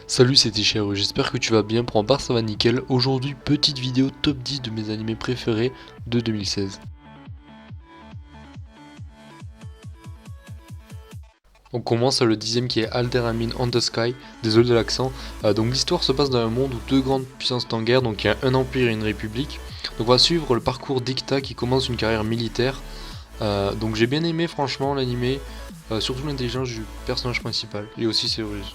Salut, c'est Tisharu, j'espère que tu vas bien. Pour ma part, ça va nickel. Aujourd'hui, petite vidéo top 10 de mes animés préférés de 2016. On commence à le dixième qui est Alderamin on the Sky, désolé de l'accent. Donc l'histoire se passe dans un monde où deux grandes puissances sont en guerre, donc il y a un empire et une république. Donc on va suivre le parcours d'Ikta qui commence une carrière militaire. Donc j'ai bien aimé franchement l'animé, surtout l'intelligence du personnage principal, et aussi ses ruses.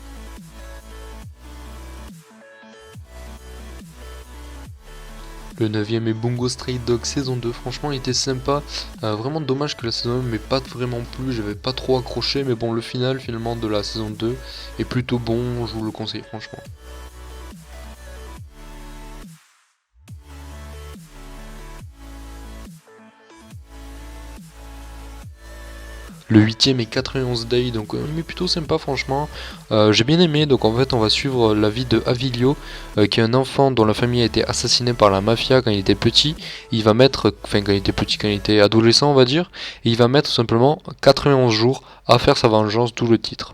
Le 9ème est Bungo Stray Dog saison 2, franchement il était sympa, vraiment dommage que la saison 1 m'ait pas vraiment plu, j'avais pas trop accroché, mais bon le final finalement de la saison 2 est plutôt bon, je vous le conseille franchement. Le 8ème est 91 Day, donc un anime plutôt sympa franchement, j'ai bien aimé, donc en fait on va suivre la vie de Avilio, qui est un enfant dont la famille a été assassinée par la mafia quand il était petit, quand il était petit, quand il était adolescent on va dire, et il va mettre simplement 91 jours à faire sa vengeance, d'où le titre.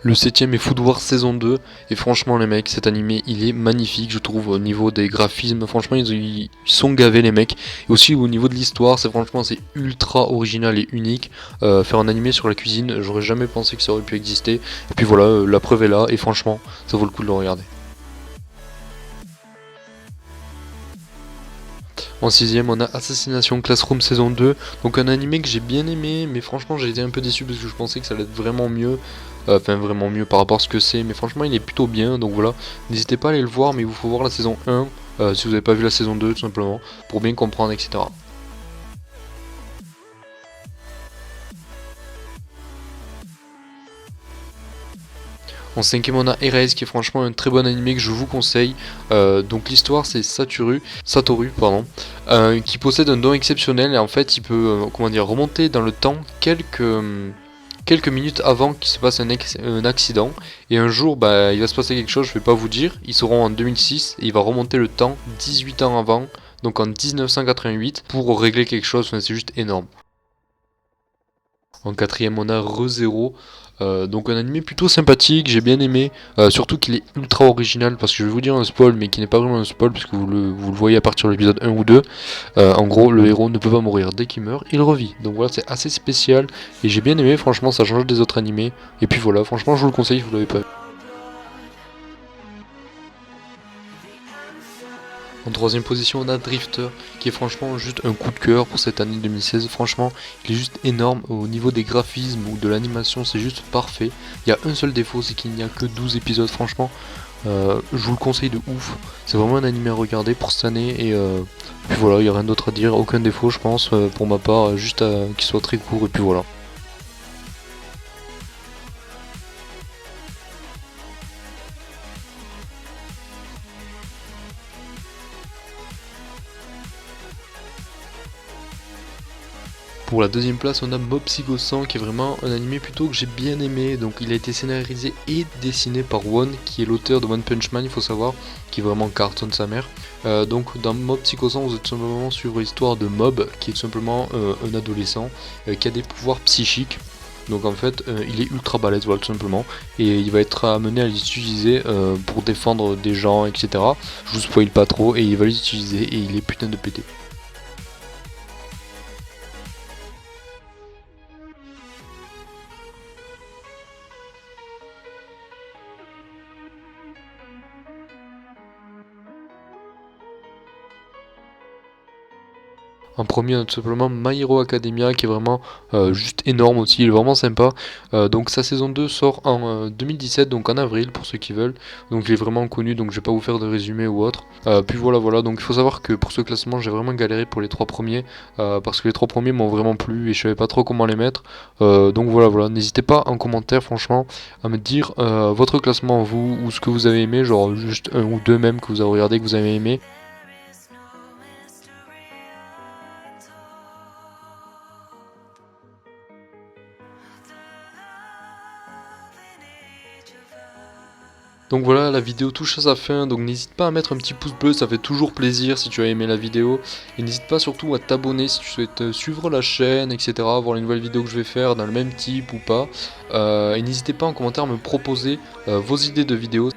Le septième est Food Wars saison 2 et franchement les mecs cet animé il est magnifique je trouve au niveau des graphismes, franchement ils sont gavés les mecs, et aussi au niveau de l'histoire c'est ultra original et unique. Faire un animé sur la cuisine, j'aurais jamais pensé que ça aurait pu exister, et puis voilà, la preuve est là et franchement ça vaut le coup de le regarder. En sixième, on a Assassination Classroom saison 2, donc un animé que j'ai bien aimé, mais franchement j'ai été un peu déçu parce que je pensais que ça allait être vraiment mieux, enfin vraiment mieux par rapport à ce que c'est, mais franchement il est plutôt bien, donc voilà, n'hésitez pas à aller le voir, mais il vous faut voir la saison 1, si vous n'avez pas vu la saison 2 tout simplement, pour bien comprendre, etc. En cinquième, on a Erase qui est franchement un très bon animé que je vous conseille. Donc l'histoire c'est Satoru pardon, qui possède un don exceptionnel et en fait il peut remonter dans le temps quelques minutes avant qu'il se passe un accident. Et un jour il va se passer quelque chose, je vais pas vous dire. Ils seront en 2006 et il va remonter le temps 18 ans avant, donc en 1988, pour régler quelque chose, enfin, c'est juste énorme. En quatrième, on a ReZero. Donc un animé plutôt sympathique, j'ai bien aimé, surtout qu'il est ultra original, parce que je vais vous dire un spoil, mais qui n'est pas vraiment un spoil, puisque vous le voyez à partir de l'épisode 1 ou 2. En gros, le héros ne peut pas mourir, dès qu'il meurt, il revit. Donc voilà, c'est assez spécial, et j'ai bien aimé, franchement, ça change des autres animés. Et puis voilà, franchement, je vous le conseille si vous l'avez pas vu. En troisième position, on a Drifter, qui est franchement juste un coup de cœur pour cette année 2016. Franchement, il est juste énorme au niveau des graphismes ou de l'animation, c'est juste parfait. Il y a un seul défaut, c'est qu'il n'y a que 12 épisodes. Franchement, je vous le conseille de ouf. C'est vraiment un animé à regarder pour cette année. Et puis voilà, il n'y a rien d'autre à dire, aucun défaut, je pense, pour ma part, juste qu'il soit très court. Et puis voilà. Pour la deuxième place, on a Mob Psycho 100 qui est vraiment un animé plutôt que j'ai bien aimé. Donc il a été scénarisé et dessiné par One, qui est l'auteur de One Punch Man, il faut savoir, qui est vraiment cartonne sa mère. Donc dans Mob Psycho 100, vous êtes simplement sur l'histoire de Mob, qui est tout simplement un adolescent qui a des pouvoirs psychiques. Donc en fait, il est ultra balèze, voilà, tout simplement, et il va être amené à les utiliser pour défendre des gens, etc. Je vous spoil pas trop, et il va les utiliser, et il est putain de pété. En premier, on a tout simplement My Hero Academia qui est vraiment juste énorme aussi, il est vraiment sympa. Donc sa saison 2 sort en 2017, donc en avril pour ceux qui veulent. Donc il est vraiment connu, donc je vais pas vous faire de résumé ou autre. Puis voilà, donc il faut savoir que pour ce classement j'ai vraiment galéré pour les trois premiers, parce que les trois premiers m'ont vraiment plu et je savais pas trop comment les mettre. Donc voilà, n'hésitez pas en commentaire franchement à me dire votre classement vous, ou ce que vous avez aimé, genre juste un ou deux même que vous avez regardé, que vous avez aimé. Donc voilà, la vidéo touche à sa fin, donc n'hésite pas à mettre un petit pouce bleu, ça fait toujours plaisir si tu as aimé la vidéo. Et n'hésite pas surtout à t'abonner si tu souhaites suivre la chaîne, etc., voir les nouvelles vidéos que je vais faire dans le même type ou pas. Et n'hésitez pas en commentaire à me proposer vos idées de vidéos.